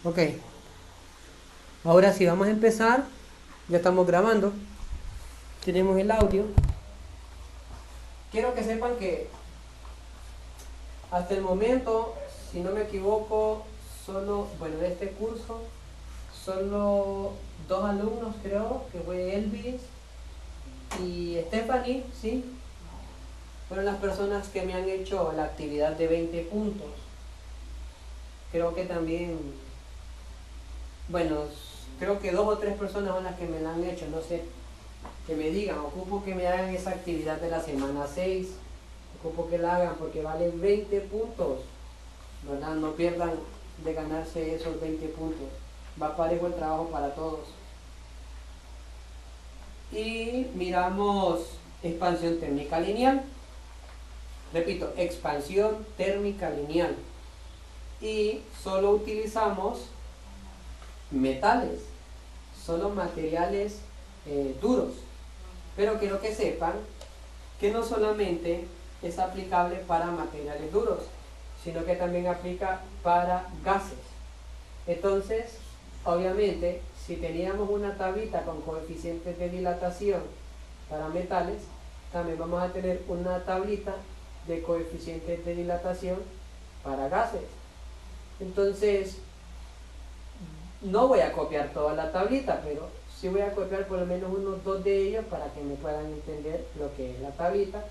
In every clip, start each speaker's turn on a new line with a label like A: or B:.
A: Ok, ahora sí vamos a empezar. Ya estamos grabando. Tenemos el audio. Quiero que sepan que hasta el momento, si no me equivoco, de este curso, solo dos alumnos creo, que fue Elvis y Stephanie, ¿sí? Fueron las personas que me han hecho la actividad de 20 puntos. Creo que también, bueno, creo que dos o tres personas son las que me la han hecho, no sé, que me digan, ocupo que me hagan esa actividad de la semana 6, ocupo que la hagan porque vale 20 puntos, ¿verdad? No pierdan de ganarse esos 20 puntos, va parejo el trabajo para todos. Y miramos expansión térmica lineal, repito, expansión térmica lineal, y solo utilizamos metales, solo materiales duros. Pero quiero que sepan que no solamente es aplicable para materiales duros, sino que también aplica para gases. Entonces, obviamente, si teníamos una tablita con coeficientes de dilatación para metales, también vamos a tener una tablita de coeficientes de dilatación para gases. Entonces, no voy a copiar toda la tablita, pero sí voy a copiar por lo menos unos dos de ellos para que me puedan entender lo que es la tablita,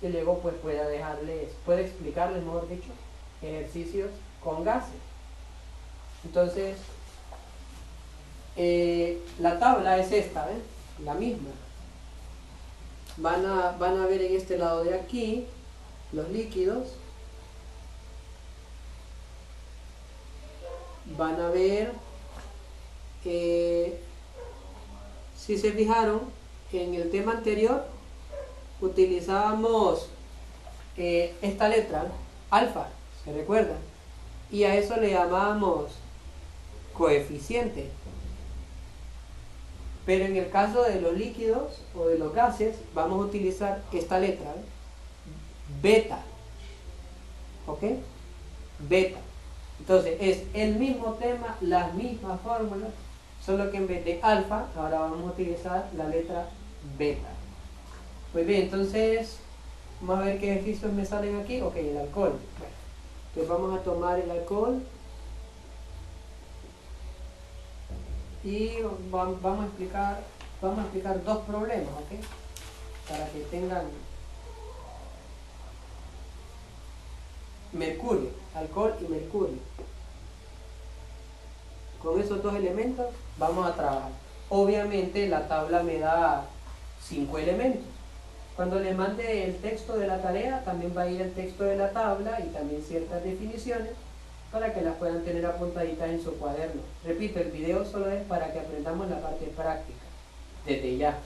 A: y luego pues pueda explicarles, mejor dicho, ejercicios con gases. Entonces, la tabla es esta, ¿ven? La misma. Van a ver en este lado de aquí los líquidos. Van a ver, si se fijaron, en el tema anterior utilizábamos esta letra, alfa, ¿se recuerdan? Y a eso le llamábamos coeficiente. Pero en el caso de los líquidos o de los gases, vamos a utilizar esta letra, beta. ¿Ok? Beta. Entonces es el mismo tema, las mismas fórmulas, solo que en vez de alfa, ahora vamos a utilizar la letra beta. Muy bien, entonces vamos a ver qué ejercicios me salen aquí. Ok, el alcohol. Bueno, entonces vamos a tomar el alcohol y vamos a explicar dos problemas, ¿ok? Para que tengan mercurio, alcohol y mercurio. Con esos dos elementos vamos a trabajar. Obviamente la tabla me da 5 elementos. Cuando les mande el texto de la tarea, también va a ir el texto de la tabla y también ciertas definiciones para que las puedan tener apuntaditas en su cuaderno. Repito, el video solo es para que aprendamos la parte práctica, desde ya.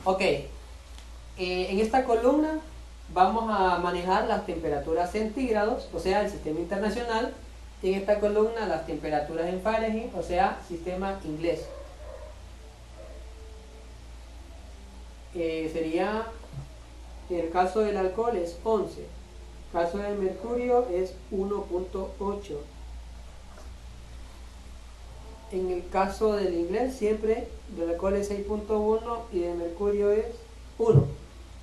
A: Ok, en esta columna vamos a manejar las temperaturas centígrados, o sea, el sistema internacional. Y en esta columna las temperaturas en Fahrenheit, o sea, sistema inglés. Sería, en el caso del alcohol es 11, el caso del mercurio es 1.8. En el caso del inglés siempre del alcohol es 6.1 y del mercurio es 1.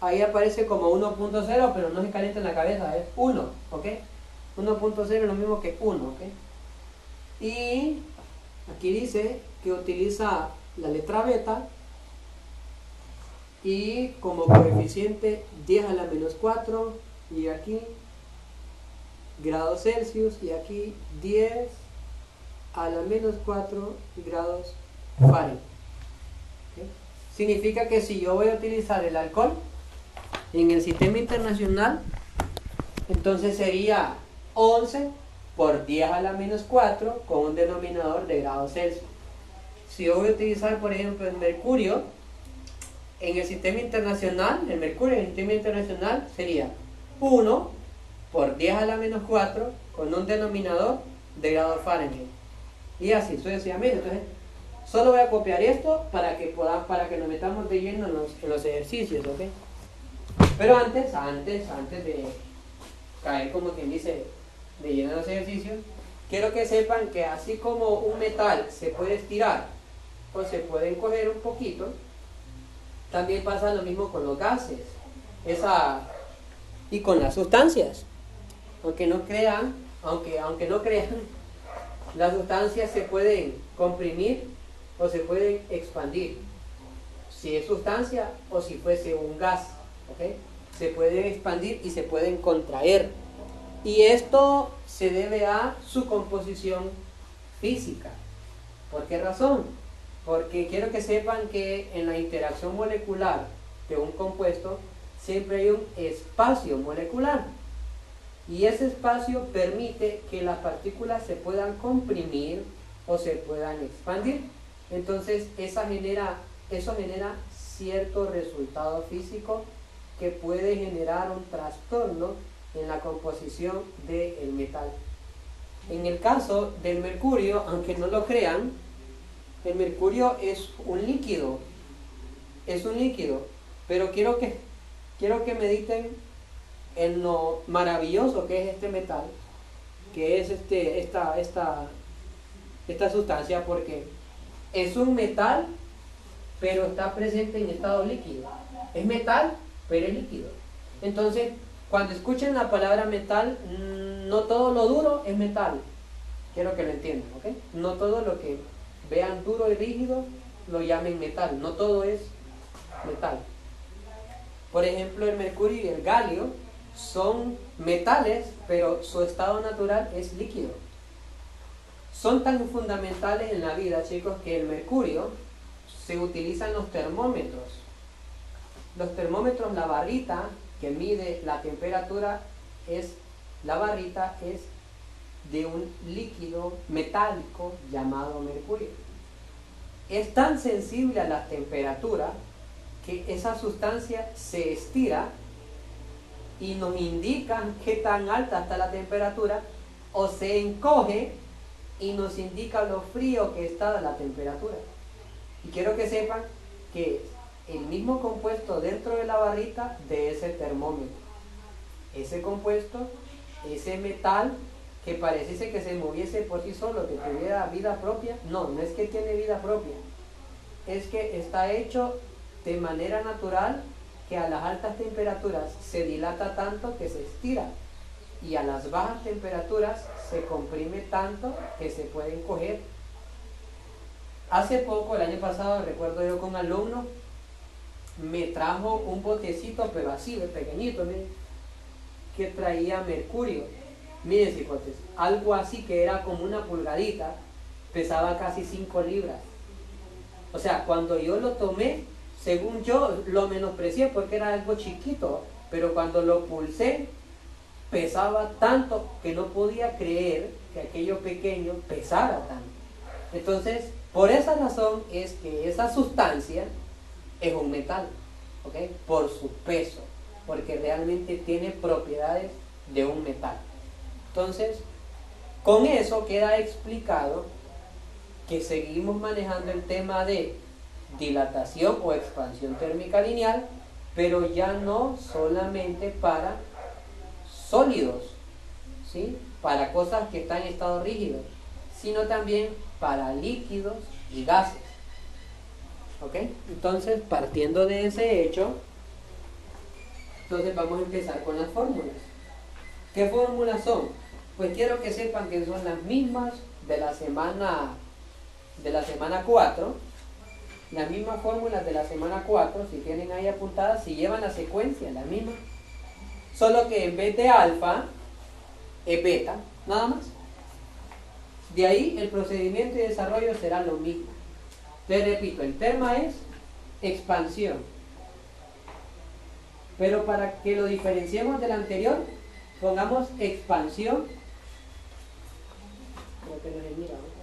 A: Ahí aparece como 1.0, pero no se calienta en la cabeza, es 1, ¿ok? 1.0 es lo mismo que 1, ¿ok? Y aquí dice que utiliza la letra beta y como coeficiente 10 a la menos 4, y aquí grados Celsius, y aquí 10 a la menos 4 grados Fahrenheit. ¿Okay? Significa que si yo voy a utilizar el alcohol en el sistema internacional, entonces sería 11 por 10 a la menos 4 con un denominador de grados Celsius. Si yo voy a utilizar, por ejemplo, el mercurio en el sistema internacional, el mercurio en el sistema internacional sería 1 por 10 a la menos 4 con un denominador de grados Fahrenheit. Y así sucesivamente. Entonces, solo voy a copiar esto para que nos metamos de lleno en los ejercicios, ¿ok? Pero antes de caer, como quien dice, de lleno en los ejercicios, quiero que sepan que así como un metal se puede estirar o se puede encoger un poquito, también pasa lo mismo con los gases y con las sustancias. Aunque no crean, las sustancias se pueden comprimir o se pueden expandir. Si es sustancia o si fuese un gas, ¿ok? Se pueden expandir y se pueden contraer. Y esto se debe a su composición física. ¿Por qué razón? Porque quiero que sepan que en la interacción molecular de un compuesto siempre hay un espacio molecular. Y ese espacio permite que las partículas se puedan comprimir o se puedan expandir. Entonces eso genera cierto resultado físico que puede generar un trastorno en la composición del metal. En el caso del mercurio, aunque no lo crean, el mercurio es un líquido, pero quiero que mediten en lo maravilloso que es este metal, que es esta sustancia, porque es un metal, pero está presente en estado líquido. Es metal, pero es líquido. Entonces, cuando escuchen la palabra metal, no todo lo duro es metal. Quiero que lo entiendan, ¿ok? No todo lo que vean duro y rígido lo llamen metal. No todo es metal. Por ejemplo, el mercurio y el galio son metales, pero su estado natural es líquido. Son tan fundamentales en la vida, chicos, que el mercurio se utiliza en los termómetros. Los termómetros, la barrita que mide la temperatura la barrita es de un líquido metálico llamado mercurio. Es tan sensible a la temperatura que esa sustancia se estira y nos indica qué tan alta está la temperatura, o se encoge y nos indica lo frío que está la temperatura. Y quiero que sepan que el mismo compuesto dentro de la barrita de ese termómetro, ese compuesto, ese metal que pareciese que se moviese por sí solo, que tuviera vida propia, no es que tiene vida propia, es que está hecho de manera natural, que a las altas temperaturas se dilata tanto que se estira, y a las bajas temperaturas se comprime tanto que se puede encoger. Hace poco, el año pasado, recuerdo yo con alumnos, me trajo un botecito, pero así de pequeñito, miren, que traía mercurio. Miren, cipotes, algo así que era como una pulgadita, pesaba casi 5 libras. O sea, cuando yo lo tomé, según yo lo menosprecié porque era algo chiquito, pero cuando lo pulsé, pesaba tanto que no podía creer que aquello pequeño pesara tanto. Entonces, por esa razón es que esa sustancia es un metal, ¿ok? Por su peso, porque realmente tiene propiedades de un metal. Entonces, con eso queda explicado que seguimos manejando el tema de dilatación o expansión térmica lineal, pero ya no solamente para sólidos, ¿sí? Para cosas que están en estado rígido, sino también para líquidos y gases. ¿Ok? Entonces, partiendo de ese hecho, entonces vamos a empezar con las fórmulas. ¿Qué fórmulas son? Pues quiero que sepan que son las mismas de la semana 4, las mismas fórmulas de la semana 4, si tienen ahí apuntadas, si llevan la secuencia, la misma, solo que en vez de alfa es beta, nada más. De ahí el procedimiento y desarrollo será lo mismo. Te repito, el tema es expansión, pero para que lo diferenciemos del anterior, pongamos expansión. Creo que no se mira, ¿no?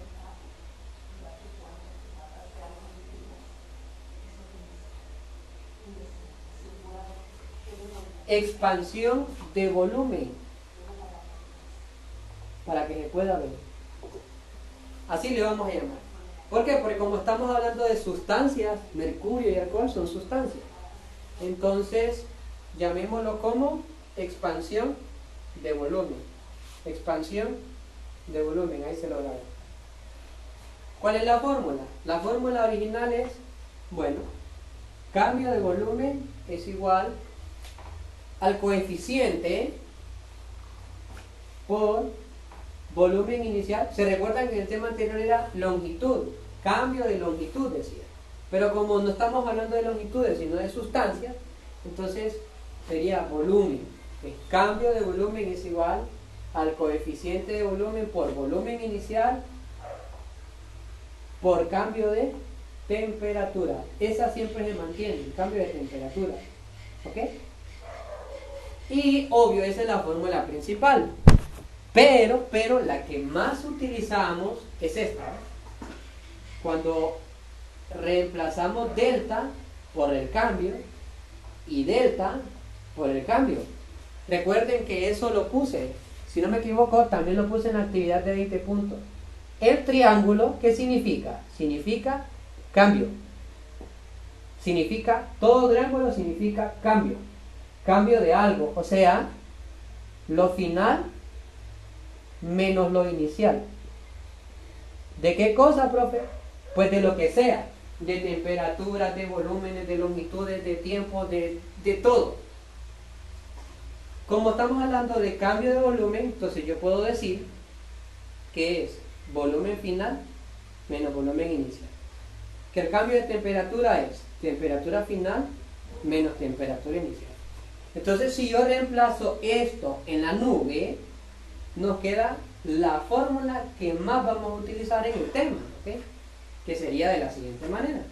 A: Expansión de volumen, para que se pueda ver. Así le vamos a llamar. ¿Por qué? Porque como estamos hablando de sustancias, mercurio y alcohol son sustancias. Entonces, llamémoslo como expansión de volumen. Expansión de volumen, ahí se lo grabo. ¿Cuál es la fórmula? La fórmula original es, bueno, cambio de volumen es igual al coeficiente por volumen inicial. Se recuerdan que el tema anterior era longitud, cambio de longitud decía. Pero como no estamos hablando de longitudes, sino de sustancias, entonces sería volumen. El cambio de volumen es igual al coeficiente de volumen por volumen inicial por cambio de temperatura. Esa siempre se mantiene, el cambio de temperatura. ¿Ok? Y obvio, esa es la fórmula principal. Pero la que más utilizamos es esta. Cuando reemplazamos delta por el cambio y delta por el cambio. Recuerden que eso lo puse, si no me equivoco, también lo puse en la actividad de 20 puntos. El triángulo, ¿qué significa? Significa cambio. Significa, todo triángulo significa cambio. Cambio de algo, o sea, lo final menos lo inicial. ¿De qué cosa, profe? Pues de lo que sea, de temperaturas, de volúmenes, de longitudes, de tiempo, de todo. Como estamos hablando de cambio de volumen, entonces yo puedo decir que es volumen final menos volumen inicial. Que el cambio de temperatura es temperatura final menos temperatura inicial. Entonces, si yo reemplazo esto en la nube, nos queda la fórmula que más vamos a utilizar en el tema, ¿ok? Que sería de la siguiente manera.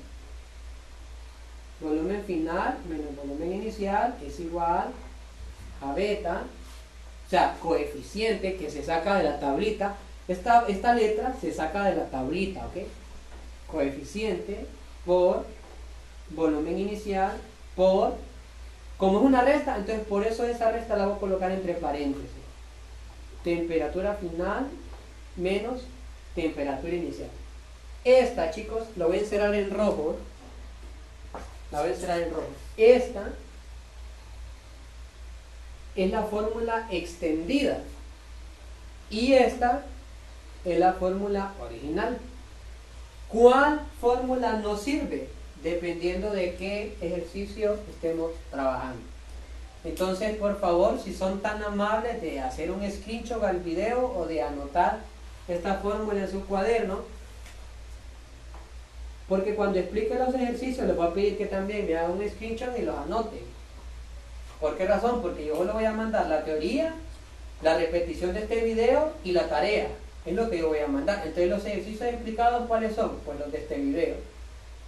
A: Volumen final menos volumen inicial es igual a beta, o sea, coeficiente que se saca de la tablita. Esta letra se saca de la tablita, ¿ok? Coeficiente por volumen inicial por, como es una resta, entonces por eso esa resta la voy a colocar entre paréntesis. Temperatura final menos temperatura inicial. Esta, chicos, la voy a encerrar en rojo. La voy a encerrar en rojo. Esta es la fórmula extendida y esta es la fórmula original. ¿Cuál fórmula nos sirve? Dependiendo de qué ejercicio estemos trabajando. Entonces, por favor, si son tan amables de hacer un screenshot al video o de anotar esta fórmula en su cuaderno, porque cuando explique los ejercicios les voy a pedir que también me hagan un screenshot y los anoten. ¿Por qué razón? Porque yo les voy a mandar la teoría, la repetición de este video y la tarea. Es lo que yo voy a mandar. Entonces, los ejercicios explicados, ¿cuáles son? Pues los de este video.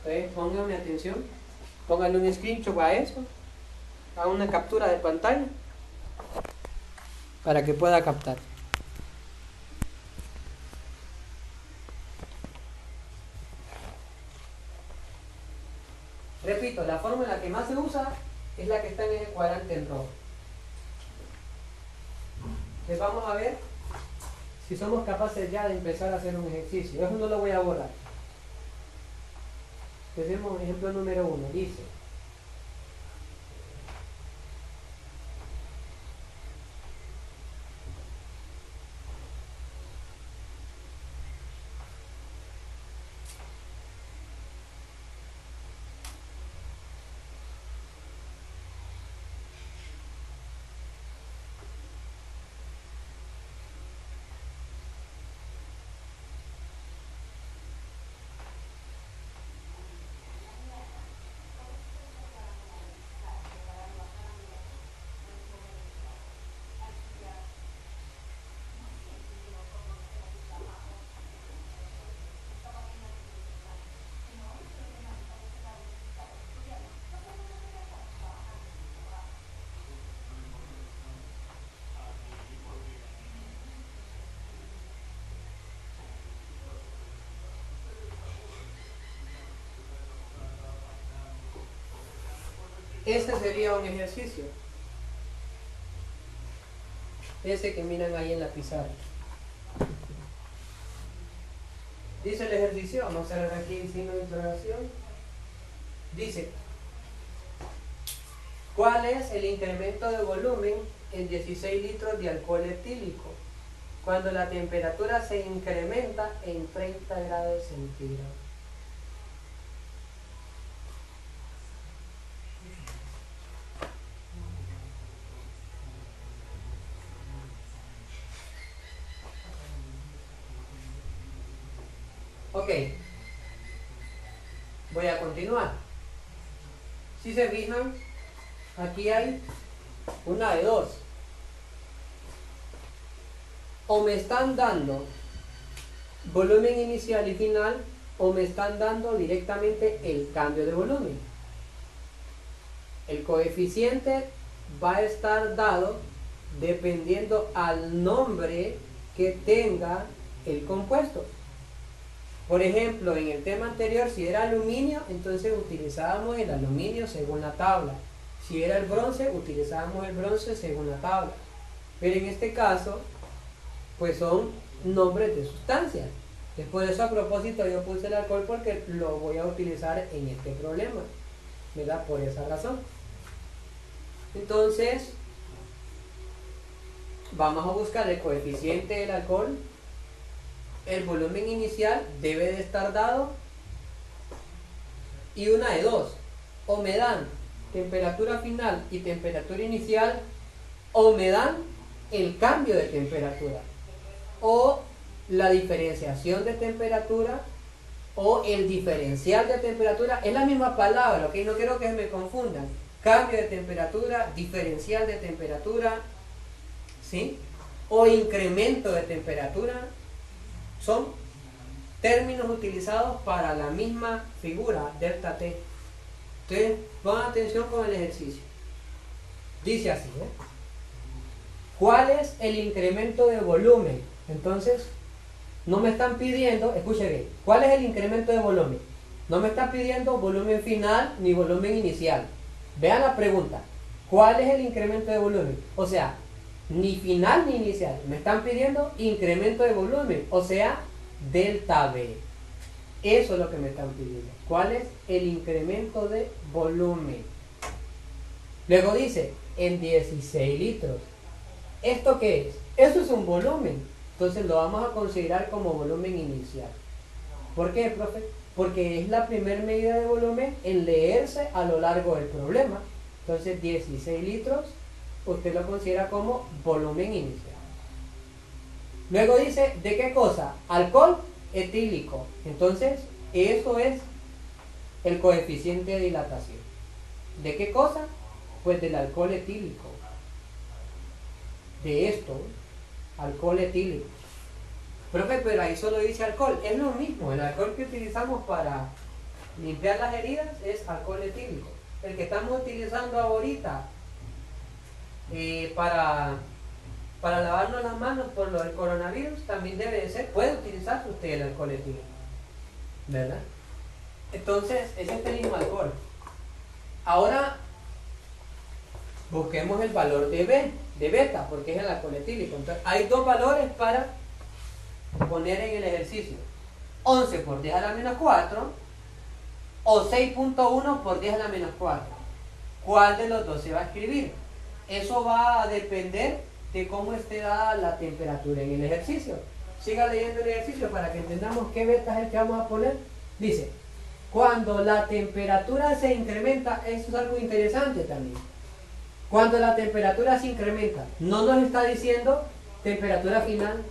A: Entonces, pónganme atención, pónganle un screenshot a eso, a una captura de pantalla, para que pueda captar. Repito, la fórmula que más se usa es la que está en el cuadrante en rojo. Entonces vamos a ver si somos capaces ya de empezar a hacer un ejercicio. Eso no lo voy a borrar. Tenemos ejemplo número 1, dice: este sería un ejercicio. Ese que miran ahí en la pizarra. Dice el ejercicio, vamos a ver aquí el signo de interrogación. Dice: ¿cuál es el incremento de volumen en 16 litros de alcohol etílico? Cuando la temperatura se incrementa en 30 grados centígrados. Ok, voy a continuar. Si se fijan, aquí hay una de dos. O me están dando volumen inicial y final, o me están dando directamente el cambio de volumen. El coeficiente va a estar dado dependiendo al nombre que tenga el compuesto. Por ejemplo, en el tema anterior, si era aluminio, entonces utilizábamos el aluminio según la tabla. Si era el bronce, utilizábamos el bronce según la tabla. Pero en este caso, pues son nombres de sustancias. Entonces, por eso a propósito yo puse el alcohol porque lo voy a utilizar en este problema, ¿verdad? Por esa razón. Entonces, vamos a buscar el coeficiente del alcohol. El volumen inicial debe de estar dado y una de dos: o me dan temperatura final y temperatura inicial, o me dan el cambio de temperatura, o la diferenciación de temperatura, o el diferencial de temperatura. Es la misma palabra, ¿ok? No quiero que se me confundan. Cambio de temperatura, diferencial de temperatura, ¿sí? O incremento de temperatura. Son términos utilizados para la misma figura, delta T. Entonces, pongan atención con el ejercicio. Dice así, ¿cuál es el incremento de volumen? Entonces, no me están pidiendo, escuche bien, ¿cuál es el incremento de volumen? No me están pidiendo volumen final ni volumen inicial. Vean la pregunta, ¿cuál es el incremento de volumen? O sea, ni final ni inicial. Me están pidiendo incremento de volumen, o sea, delta B. Eso es lo que me están pidiendo. ¿Cuál es el incremento de volumen? Luego dice, en 16 litros. ¿Esto qué es? Eso es un volumen. Entonces lo vamos a considerar como volumen inicial. ¿Por qué, profe? Porque es la primera medida de volumen en leerse a lo largo del problema. Entonces 16 litros usted lo considera como volumen inicial. Luego dice, ¿de qué cosa? Alcohol etílico. Entonces, eso es el coeficiente de dilatación. ¿De qué cosa? Pues del alcohol etílico. De esto, alcohol etílico. Profe, pero ahí solo dice alcohol. Es lo mismo, el alcohol que utilizamos para limpiar las heridas es alcohol etílico. El que estamos utilizando ahorita para lavarnos las manos por lo del coronavirus también debe de ser, puede utilizar usted el alcohol etílico, ¿verdad? Entonces es este mismo alcohol. Ahora busquemos el valor de B, de beta, porque es el alcohol etílico. Entonces hay dos valores para poner en el ejercicio: 11 por 10 a la menos 4 o 6.1 por 10 a la menos 4. ¿Cuál de los dos se va a escribir? Eso va a depender de cómo esté dada la temperatura en el ejercicio. Siga leyendo el ejercicio para que entendamos qué beta es el que vamos a poner. Dice, cuando la temperatura se incrementa, eso es algo interesante también. Cuando la temperatura se incrementa, no nos está diciendo temperatura final,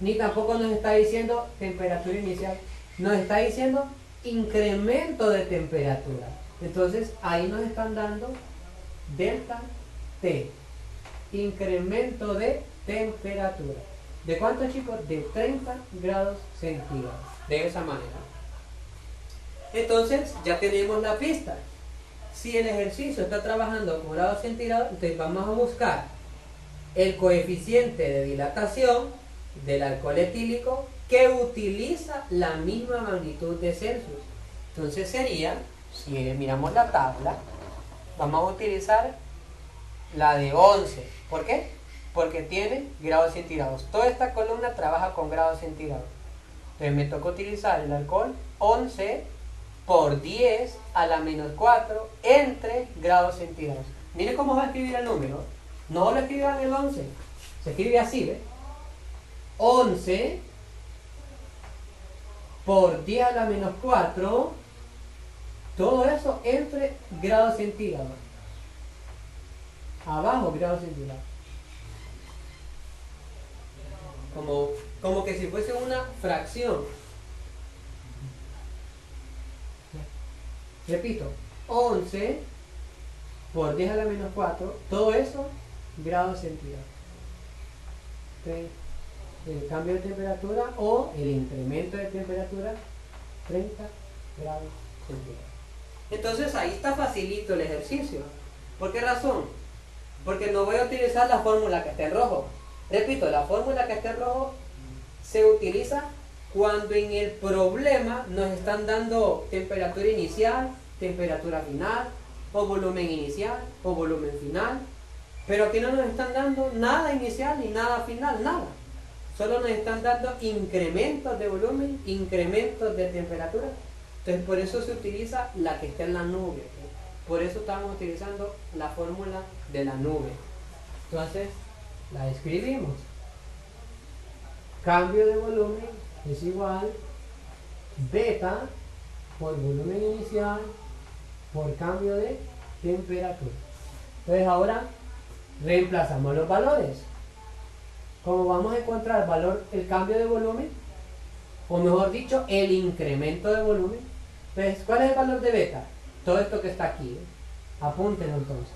A: ni tampoco nos está diciendo temperatura inicial. Nos está diciendo incremento de temperatura. Entonces, ahí nos están dando delta T. Incremento de temperatura. ¿De cuánto, chicos? De 30 grados centígrados. De esa manera. Entonces, ya tenemos la pista. Si el ejercicio está trabajando con grados centígrados, entonces vamos a buscar el coeficiente de dilatación del alcohol etílico que utiliza la misma magnitud de Celsius. Entonces sería, si miramos la tabla, vamos a utilizar la de 11. ¿Por qué? Porque tiene grados centígrados. Toda esta columna trabaja con grados centígrados. Entonces me toca utilizar el alcohol 11 por 10 a la menos 4 entre grados centígrados. Miren cómo va a escribir el número. No lo escriban el 11. Se escribe así, ¿ves? 11 por 10 a la menos 4, todo eso entre grados centígrados. Abajo grados centígrados. Como que si fuese una fracción. Repito, 11 por 10 a la menos 4, todo eso grados centígrados. El cambio de temperatura o el incremento de temperatura, 30 grados centígrados. Entonces ahí está facilito el ejercicio. ¿Por qué razón? Porque no voy a utilizar la fórmula que está en rojo. Repito, la fórmula que está en rojo se utiliza cuando en el problema nos están dando temperatura inicial, temperatura final, o volumen inicial, o volumen final. Pero aquí no nos están dando nada inicial ni nada final, nada. Solo nos están dando incrementos de volumen, incrementos de temperatura. Entonces por eso se utiliza la que está en la nube. Por eso estamos utilizando la fórmula de la nube. Entonces la escribimos. Cambio de volumen es igual beta por volumen inicial por cambio de temperatura. Entonces ahora reemplazamos los valores. Como vamos a encontrar el cambio de volumen, o mejor dicho, el incremento de volumen. Entonces, ¿cuál es el valor de beta? Todo esto que está aquí. Apúntenlo entonces.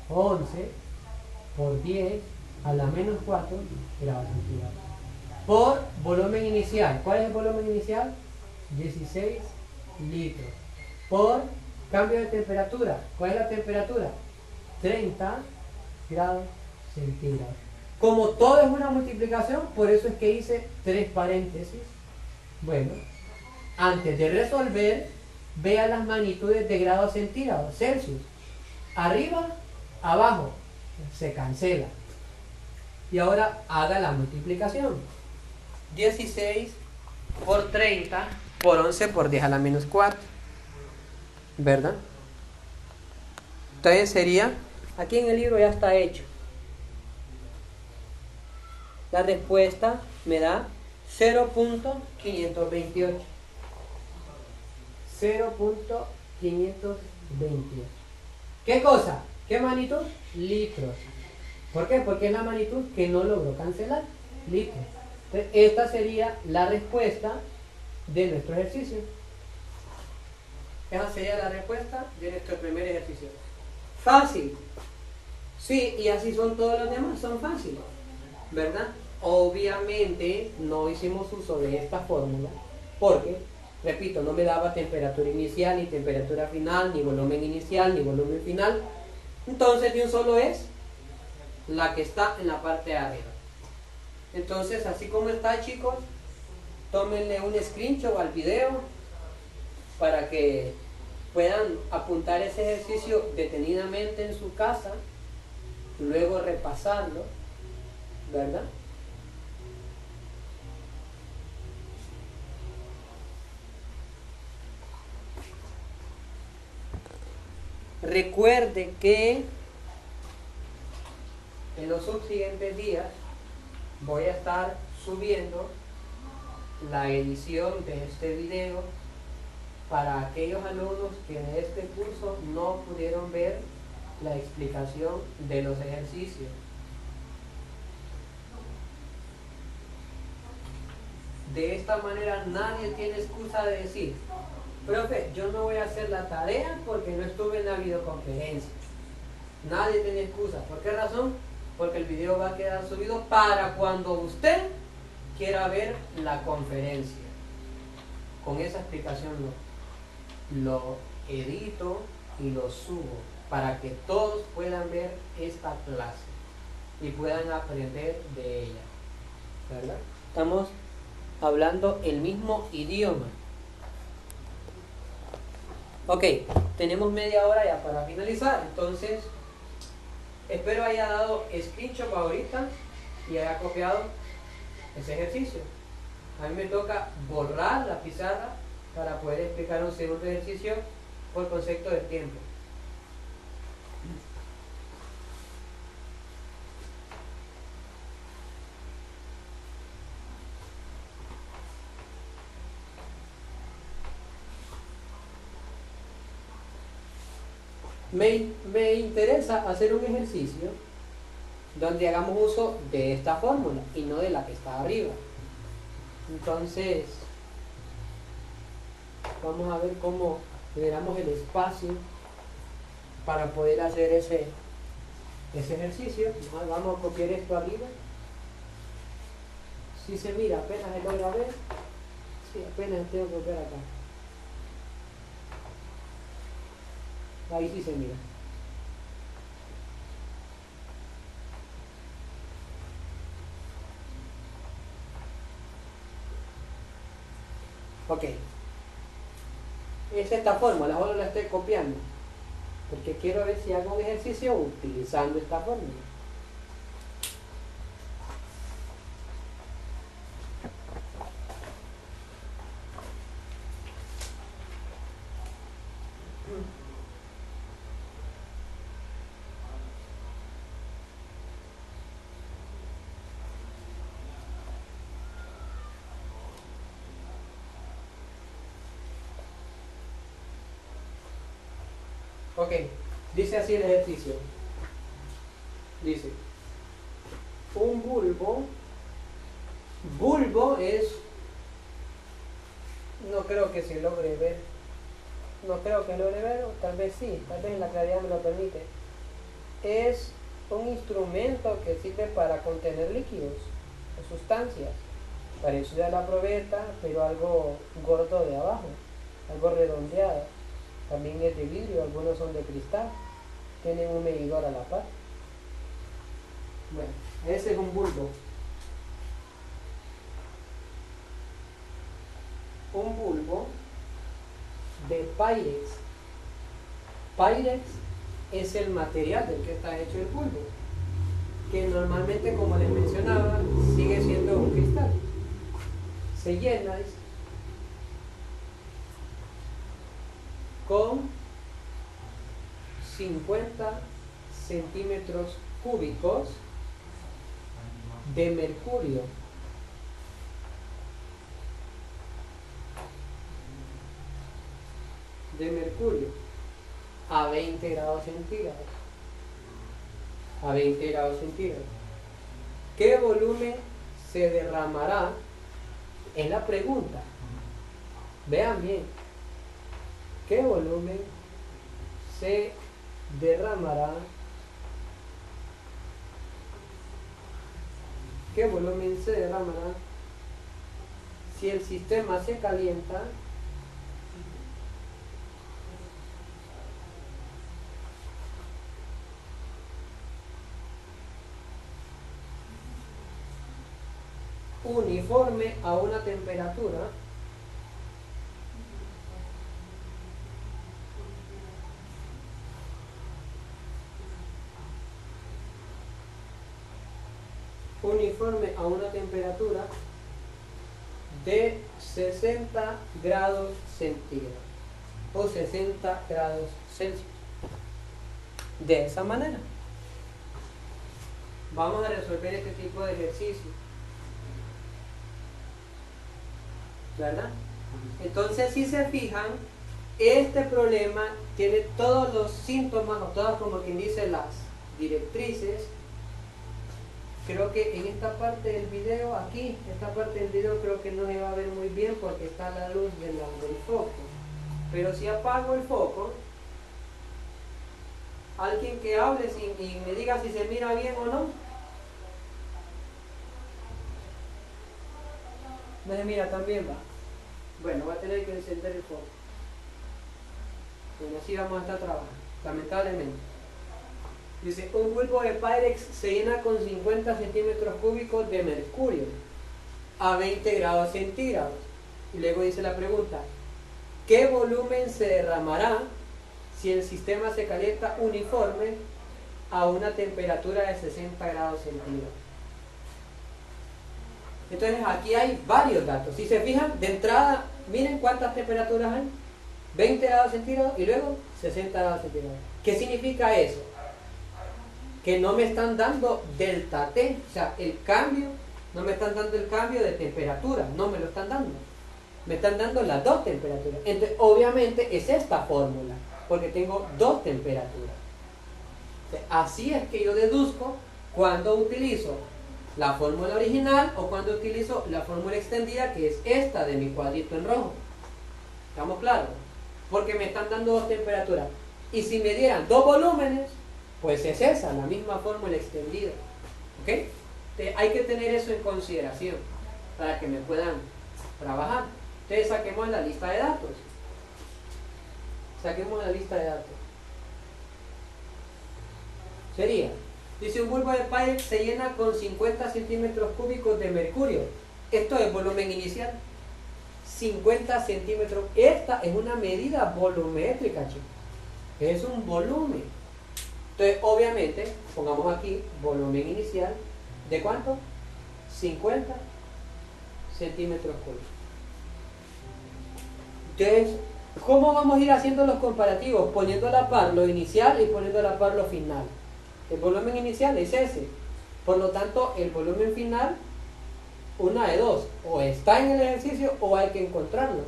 A: 11 por 10 a la menos 4 grados centígrados. Por volumen inicial. ¿Cuál es el volumen inicial? 16 litros. Por cambio de temperatura. ¿Cuál es la temperatura? 30 grados centígrados. Como todo es una multiplicación, por eso es que hice 3 paréntesis. Bueno, antes de resolver, vea las magnitudes de grados centígrados, Celsius. Arriba, abajo, se cancela. Y ahora haga la multiplicación. 16 por 30 por 11 por 10 a la menos 4. ¿Verdad? Entonces sería, aquí en el libro ya está hecho. La respuesta me da 0.528. 0.528. ¿Qué cosa? ¿Qué magnitud? Litros. ¿Por qué? Porque es la magnitud que no logró cancelar. Litros. Entonces, esta sería la respuesta de nuestro ejercicio. Esa sería la respuesta de nuestro primer ejercicio. Fácil. Sí, y así son todos los demás, son fáciles, ¿verdad? Obviamente no hicimos uso de esta fórmula porque, repito, no me daba temperatura inicial, ni temperatura final, ni volumen inicial, ni volumen final. Entonces de un solo es la que está en la parte de arriba. Entonces, así como está, chicos, tómenle un screenshot al video para que puedan apuntar ese ejercicio detenidamente en su casa, luego repasarlo, ¿verdad? Recuerde que en los subsiguientes días voy a estar subiendo la edición de este video para aquellos alumnos que en este curso no pudieron ver la explicación de los ejercicios. De esta manera nadie tiene excusa de decir: profe, yo no voy a hacer la tarea porque no estuve en la videoconferencia. Nadie tiene excusa. ¿Por qué razón? Porque el video va a quedar subido para cuando usted quiera ver la conferencia. Con esa explicación lo edito y lo subo para que todos puedan ver esta clase y puedan aprender de ella, ¿verdad? Estamos hablando el mismo idioma. Ok, tenemos media hora ya para finalizar, entonces espero haya dado screenshot ahorita y haya copiado ese ejercicio. A mí me toca borrar la pizarra para poder explicar un segundo ejercicio por concepto de tiempo. me interesa hacer un ejercicio donde hagamos uso de esta fórmula y no de la que está arriba. Entonces, vamos a ver cómo liberamos el espacio para poder hacer ese ejercicio. Vamos a copiar esto arriba. Si se mira, apenas se logra ver. Sí, apenas tengo que copiar acá. Ahí sí se mira. Ok. Es esta fórmula, ahora la estoy copiando. Porque quiero ver si hago un ejercicio utilizando esta fórmula. Ok, dice así el ejercicio. Dice, un bulbo es, no creo que se logre ver, o tal vez sí, tal vez la claridad me lo permite. Es un instrumento que sirve para contener líquidos o sustancias, parecido a la probeta, pero algo gordo de abajo, algo redondeado. También es de vidrio, algunos son de cristal, tienen un medidor a la par. Bueno, ese es un bulbo. Un bulbo de Pyrex. Pyrex es el material del que está hecho el bulbo, que normalmente, como les mencionaba, sigue siendo un cristal. Se llena con 50 centímetros cúbicos de mercurio. A 20 grados centígrados. A 20 grados centígrados. ¿Qué volumen se derramará? Es la pregunta. Vean bien. ¿Qué volumen se derramará? ¿Qué volumen se derramará si el sistema se calienta uniforme a una temperatura de 60 grados centígrados o 60 grados Celsius? De esa manera vamos a resolver este tipo de ejercicio, ¿verdad? Entonces, si se fijan, este problema tiene todos los síntomas, o todas, como quien dice, las directrices. Creo que en esta parte del video, aquí, esta parte del video creo que no se va a ver muy bien porque está la luz del foco. Pero si apago el foco, alguien que hable y me diga si se mira bien o no. No se mira tan bien, va. Bueno, voy a tener que encender el foco. Bueno, así vamos a estar trabajando, lamentablemente. Dice, un bulbo de Pyrex se llena con 50 centímetros cúbicos de mercurio a 20 grados centígrados. Y luego dice la pregunta, ¿qué volumen se derramará si el sistema se calienta uniforme a una temperatura de 60 grados centígrados? Entonces aquí hay varios datos. Si se fijan, de entrada, miren cuántas temperaturas hay. 20 grados centígrados y luego 60 grados centígrados. ¿Qué significa eso? Que no me están dando delta T, o sea, el cambio, no me están dando el cambio de temperatura, no me lo están dando. Me están dando las dos temperaturas. Entonces, obviamente, es esta fórmula. Porque tengo dos temperaturas. Así es que yo deduzco cuando utilizo la fórmula original o cuando utilizo la fórmula extendida, que es esta de mi cuadrito en rojo. ¿Estamos claros? Porque me están dando dos temperaturas. Y si me dieran dos volúmenes, pues es esa, la misma fórmula extendida. ¿Ok? Hay que tener eso en consideración para que me puedan trabajar. Entonces saquemos la lista de datos. Saquemos la lista de datos. Sería, dice, un bulbo de Pyrex se llena con 50 centímetros cúbicos de mercurio. Esto es volumen inicial. 50 centímetros. Esta es una medida volumétrica, chicos. Es un volumen. Entonces, obviamente, pongamos aquí volumen inicial. ¿De cuánto? 50 centímetros cúbicos. Entonces, ¿cómo vamos a ir haciendo los comparativos? Poniendo a la par lo inicial y poniendo a la par lo final. El volumen inicial es ese. Por lo tanto, el volumen final, una de dos. O está en el ejercicio o hay que encontrarlo.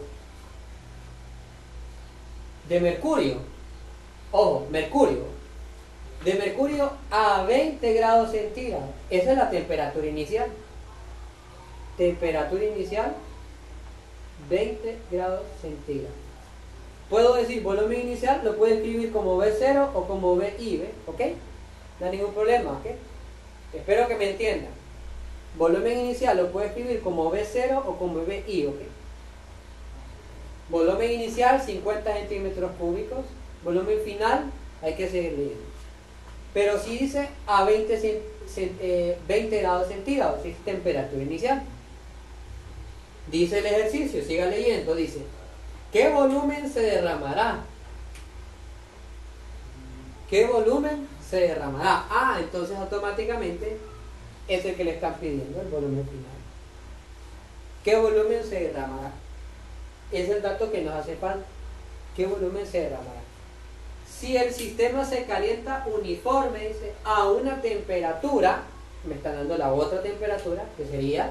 A: De mercurio. Ojo, mercurio. De mercurio a 20 grados centígrados. Esa es la temperatura inicial. Temperatura inicial, 20 grados centígrados. Puedo decir volumen inicial, lo puedo escribir como B0 o como BI, ¿ok? No hay ningún problema, ¿ok? Espero que me entiendan. Volumen inicial lo puedo escribir como B0 o como BI, ¿ok? Volumen inicial, 50 centímetros cúbicos. Volumen final, hay que seguir leyendo. Pero si dice a 20 grados centígrados, es temperatura inicial. Dice el ejercicio, siga leyendo, dice, ¿qué volumen se derramará? ¿Qué volumen se derramará? Ah, entonces automáticamente es el que le están pidiendo, el volumen final. ¿Qué volumen se derramará? Es el dato que nos hace falta. ¿Qué volumen se derramará? Si el sistema se calienta uniforme, dice, a una temperatura, me están dando la otra temperatura, que sería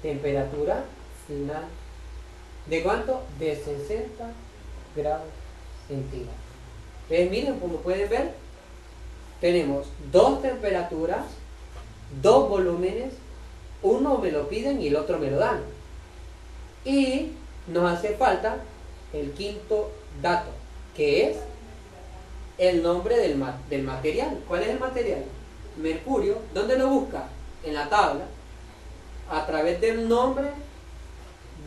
A: temperatura final. ¿De cuánto? De 60 grados centígrados. Entonces miren, como pueden ver, tenemos dos temperaturas, dos volúmenes, uno me lo piden y el otro me lo dan. Y nos hace falta el quinto dato, que es el nombre del material. ¿Cuál es el material? Mercurio. ¿Dónde lo busca? En la tabla. A través del nombre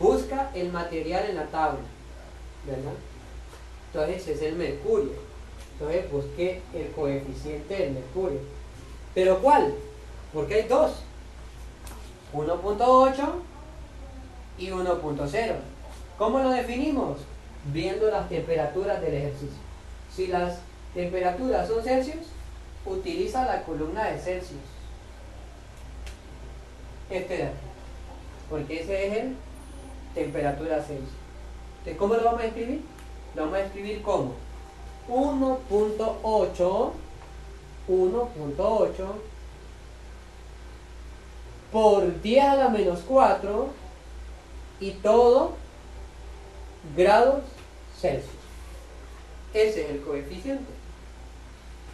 A: busca el material en la tabla, ¿verdad? Entonces es el mercurio. Entonces busqué el coeficiente del mercurio. ¿Pero cuál? Porque hay dos, 1.8 y 1.0. ¿Cómo lo definimos? Viendo las temperaturas del ejercicio. Si las temperaturas son Celsius, utiliza la columna de Celsius. Este de aquí. Porque ese es el temperatura Celsius. Entonces, ¿cómo lo vamos a escribir? Lo vamos a escribir como 1.8 por 10 a la menos 4 y todo grados Celsius. Ese es el coeficiente.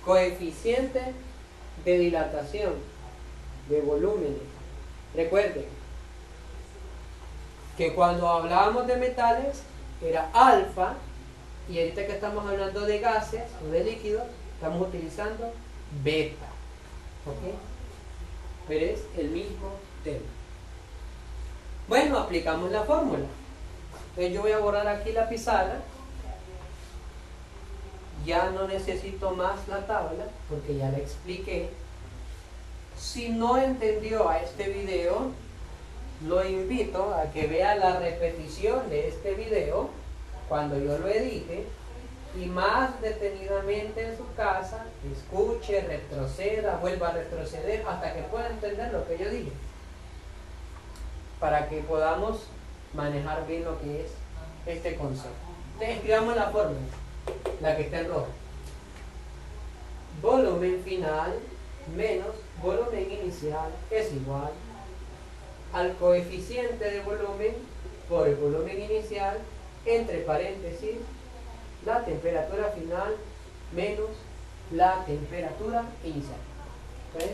A: Coeficiente de dilatación de volúmenes. Recuerden que cuando hablábamos de metales era alfa, y ahorita que estamos hablando de gases o de líquidos, estamos utilizando beta. ¿Ok? Pero es el mismo tema. Bueno, aplicamos la fórmula. Entonces yo voy a borrar aquí la pizarra. Ya no necesito más la tabla porque ya la expliqué. Si no entendió a este video, lo invito a que vea la repetición de este video cuando yo lo edite y más detenidamente en su casa, escuche, retroceda, vuelva a retroceder hasta que pueda entender lo que yo dije, para que podamos manejar bien lo que es este concepto. Entonces escribamos la fórmula, la que está en rojo. Volumen final menos volumen inicial es igual al coeficiente de volumen por el volumen inicial entre paréntesis la temperatura final menos la temperatura inicial. ¿Ves?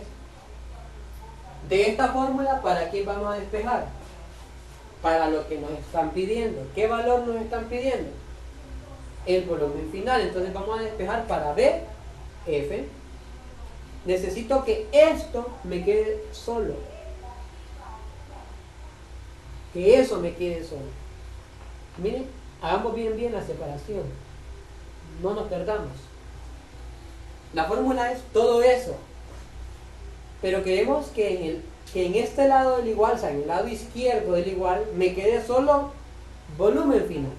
A: De esta fórmula, ¿para qué vamos a despejar? Para lo que nos están pidiendo. ¿Qué valor nos están pidiendo? El volumen final. Entonces vamos a despejar para BF. Necesito que esto me quede solo. Que eso me quede solo. Miren, hagamos bien la separación. No nos perdamos. La fórmula es todo eso. Pero queremos que en este lado del igual, o sea, en el lado izquierdo del igual, me quede solo volumen final.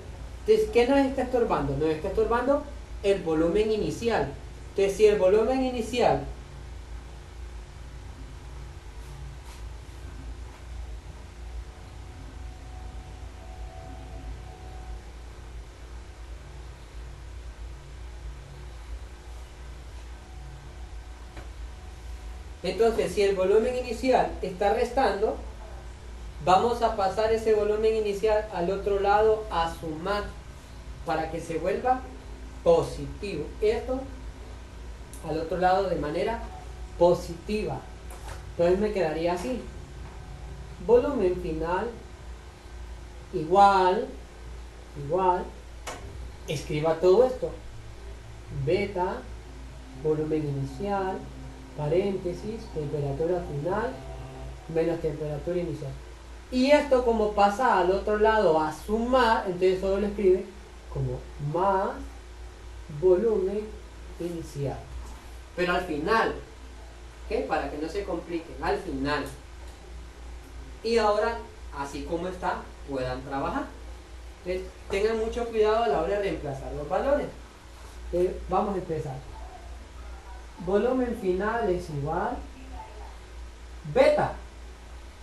A: Entonces, ¿qué nos está estorbando? Nos está estorbando el volumen inicial. Entonces, si el volumen inicial entonces, si el volumen inicial está restando, vamos a pasar ese volumen inicial al otro lado a sumar para que se vuelva positivo. Esto al otro lado de manera positiva. Entonces me quedaría así. Volumen final igual, escriba todo esto. Beta, volumen inicial, paréntesis, temperatura final, menos temperatura inicial. Y esto, como pasa al otro lado a sumar, entonces solo lo escribe como más volumen inicial. Pero al final, ¿ok? Para que no se compliquen, al final. Y ahora, así como está, puedan trabajar. Entonces, tengan mucho cuidado a la hora de reemplazar los valores. Vamos a empezar. Volumen final es igual beta,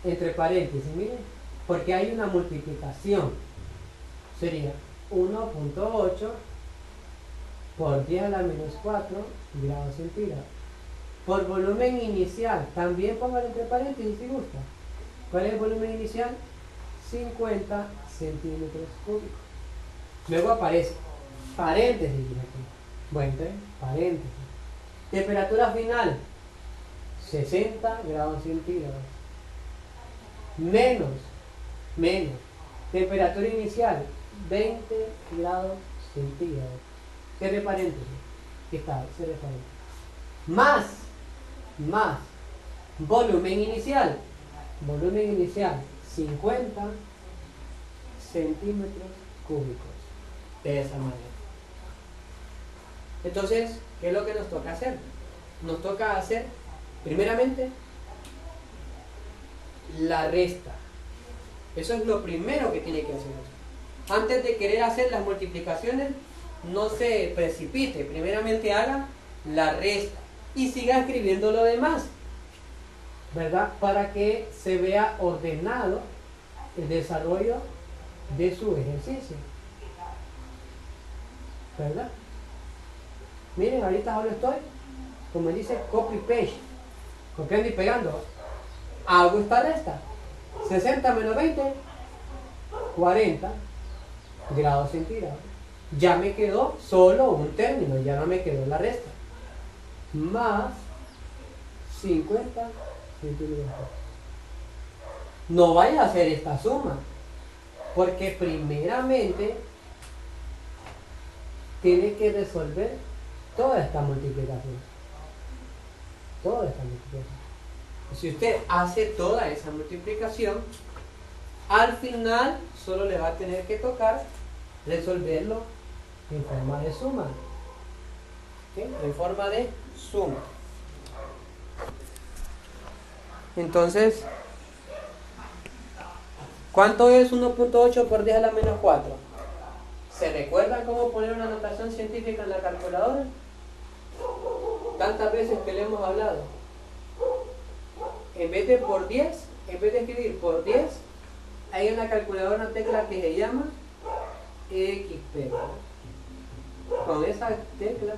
A: entre paréntesis, miren, porque hay una multiplicación. Sería 1.8 por 10 a la menos 4 grados centígrados. Por volumen inicial, también póngalo entre paréntesis si gusta. ¿Cuál es el volumen inicial? 50 centímetros cúbicos. Luego aparece paréntesis. Bueno, entonces, paréntesis. Temperatura final, 60 grados centígrados. Menos. Temperatura inicial, 20 grados centígrados. Cierre paréntesis. Aquí está, cierre paréntesis. Más. Volumen inicial. 50 centímetros cúbicos. De esa manera. Entonces, ¿qué es lo que nos toca hacer? Nos toca hacer, primeramente, la resta. Eso es lo primero que tiene que hacer. Antes de querer hacer las multiplicaciones, no se precipite. Primeramente haga la resta y siga escribiendo lo demás, ¿verdad? Para que se vea ordenado el desarrollo de su ejercicio, ¿verdad? Miren, ahorita solo estoy, como dice, copy paste, copiando y pegando. Hago esta resta. 60 menos 20, 40 grados centígrados. Ya me quedó solo un término, ya no me quedó la resta. Más 50 centímetros. No vaya a hacer esta suma, porque primeramente tiene que resolver toda esta multiplicación. Si usted hace toda esa multiplicación, al final solo le va a tener que tocar resolverlo en forma de suma. ¿Okay? En forma de suma. Entonces, ¿cuánto es 1.8 por 10 a la menos 4? ¿Se recuerdan cómo poner una notación científica en la calculadora? Tantas veces que le hemos hablado. En vez de por 10, en vez de escribir por 10, hay en la calculadora una tecla que se llama XP. Con esa tecla,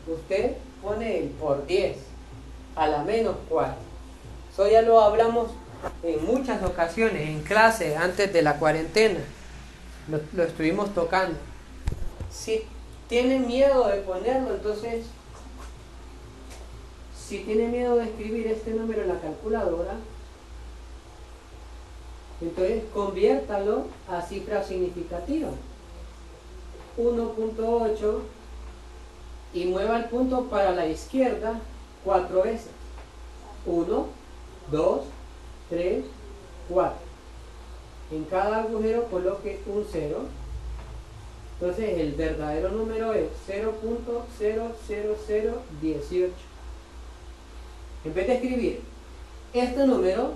A: usted pone el por 10 a la menos 4. Eso ya lo hablamos en muchas ocasiones, en clase, antes de la cuarentena. Lo estuvimos tocando. Si tiene miedo de ponerlo, entonces, si tiene miedo de escribir este número en la calculadora, entonces conviértalo a cifra significativa. 1.8 y mueva el punto para la izquierda 4 veces. 1, 2, 3, 4. En cada agujero coloque un 0. Entonces el verdadero número es 0.00018. En vez de escribir este número,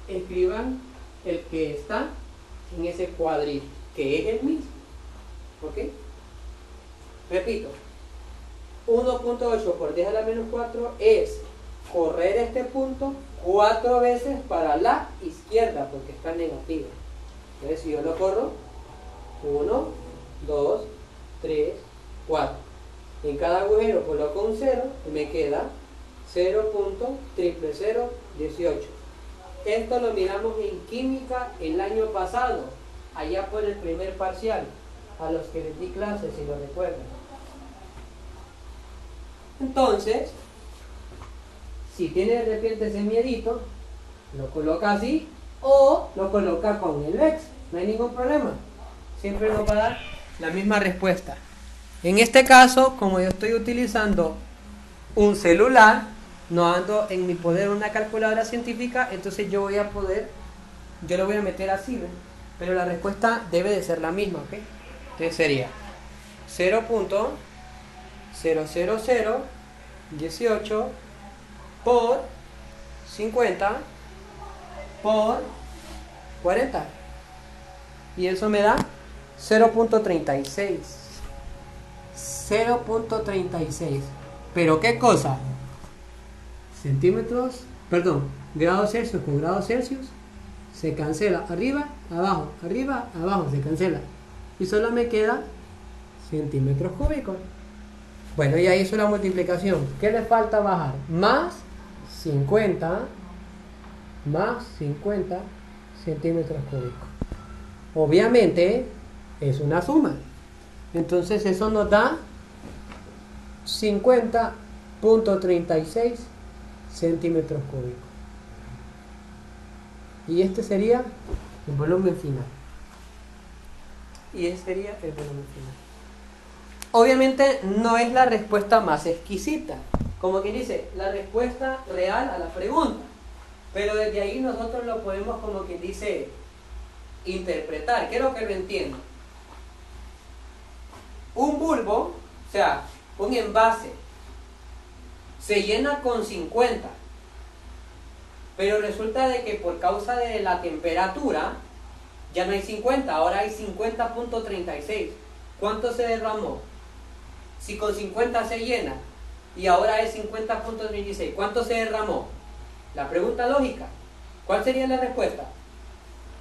A: escriban el que está en ese cuadrito, que es el mismo. ¿Ok? Repito, 1.8 por 10 a la menos 4 es correr este punto 4 veces para la izquierda, porque está negativa. Entonces, si yo lo corro, 1, 2, 3, 4. En cada agujero coloco un 0 y me queda 0.00018. Esto lo miramos en química el año pasado, allá por el primer parcial, a los que les di clases, si lo recuerdan. Entonces, si tiene de repente ese miedito, lo coloca así o lo coloca con el X, no hay ningún problema. Siempre nos va a dar la misma respuesta. En este caso, como yo estoy utilizando un celular, no ando en mi poder una calculadora científica, entonces yo lo voy a meter así, ¿ven? Pero la respuesta debe de ser la misma, ¿ok? Entonces sería 0.00018 por 50 por 40. Y eso me da 0.36. 0.36. ¿Pero qué cosa? Grados Celsius con grados Celsius se cancela. Arriba, abajo, se cancela. Y solo me queda centímetros cúbicos. Bueno, ya hizo la multiplicación. ¿Qué le falta bajar? Más 50 centímetros cúbicos. Obviamente es una suma. Entonces eso nos da 50.36 centímetros cúbicos. Y este sería el volumen final. Obviamente no es la respuesta más exquisita, como quien dice, la respuesta real a la pregunta, pero desde ahí nosotros lo podemos, como quien dice, interpretar. Quiero que lo entiendan. Un bulbo, o sea, un envase, se llena con 50, pero resulta de que por causa de la temperatura ya no hay 50, ahora hay 50.36. ¿Cuánto se derramó? Si con 50 se llena y ahora es 50.36, ¿cuánto se derramó? La pregunta lógica, ¿cuál sería la respuesta?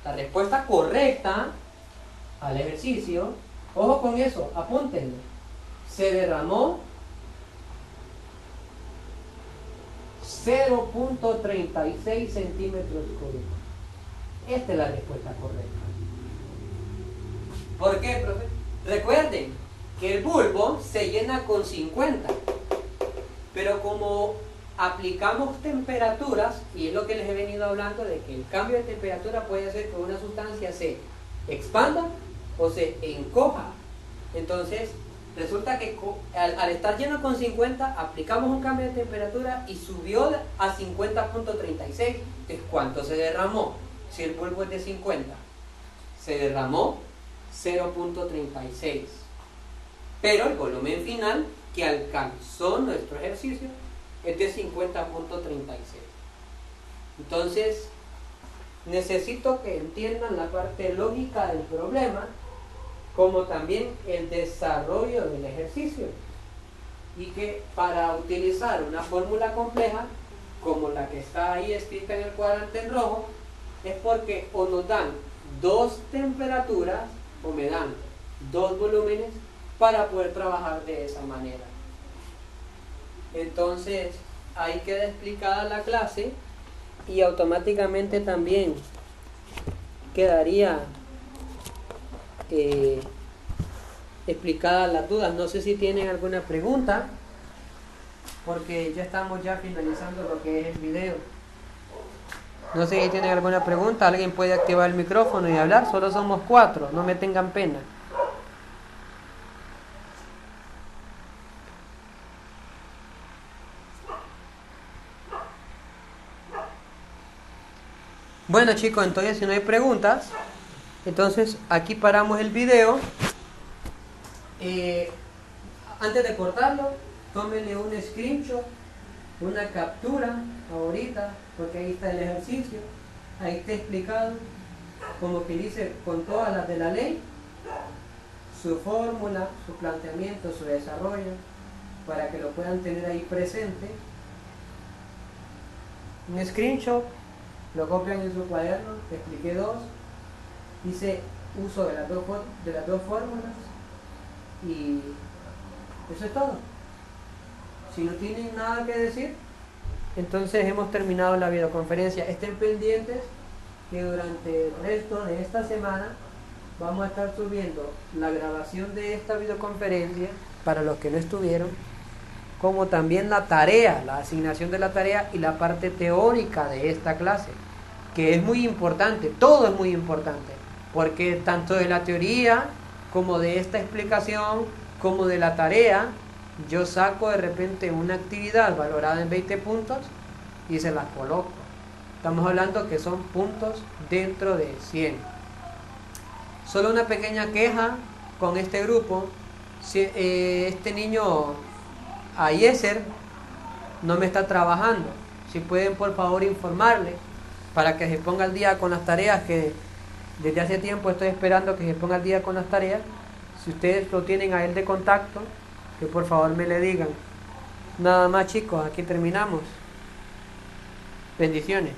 A: La respuesta correcta al ejercicio, ojo con eso, apúntenlo, se derramó 0.36 centímetros cúbicos. Esta es la respuesta correcta. ¿Por qué, profe? Recuerden que el bulbo se llena con 50, pero como aplicamos temperaturas, y es lo que les he venido hablando, de que el cambio de temperatura puede hacer que una sustancia se expanda o se encoja. Entonces, resulta que al estar lleno con 50, aplicamos un cambio de temperatura y subió a 50.36. Entonces, ¿cuánto se derramó? Si el bulbo es de 50, se derramó 0.36. Pero el volumen final que alcanzó nuestro ejercicio es de 50.36. Entonces, necesito que entiendan la parte lógica del problema, como también el desarrollo del ejercicio, y que para utilizar una fórmula compleja como la que está ahí escrita en el cuadrante en rojo, es porque o nos dan dos temperaturas o me dan dos volúmenes para poder trabajar de esa manera. Entonces ahí queda explicada la clase y automáticamente también quedaría explicadas las dudas. No sé si tienen alguna pregunta, porque ya estamos finalizando lo que es el video. No sé si tienen alguna pregunta. Alguien puede activar el micrófono y hablar. Solo somos 4, no me tengan pena. Bueno chicos, entonces si no hay preguntas, entonces aquí paramos el video. Antes de cortarlo, tómenle un screenshot, una captura ahorita, porque ahí está el ejercicio, ahí está explicado, como que dice, con todas las de la ley, su fórmula, su planteamiento, su desarrollo, para que lo puedan tener ahí presente. Un screenshot, lo copian en su cuaderno, te expliqué 2, dice uso de las dos fórmulas, y eso es todo. Si no tienen nada que decir, entonces hemos terminado la videoconferencia. Estén pendientes que durante el resto de esta semana vamos a estar subiendo la grabación de esta videoconferencia para los que no estuvieron, como también la tarea, la asignación de la tarea y la parte teórica de esta clase, que es muy importante. Todo es muy importante, porque tanto de la teoría como de esta explicación como de la tarea, yo saco de repente una actividad valorada en 20 puntos y se las coloco. Estamos hablando que son puntos dentro de 100. Solo una pequeña queja con este grupo. Este niño Ayeser no me está trabajando. Si pueden por favor informarle para que se ponga al día con las tareas, que desde hace tiempo estoy esperando que se ponga al día con las tareas. Si ustedes lo tienen a él de contacto, que por favor me le digan. Nada más chicos, aquí terminamos. Bendiciones.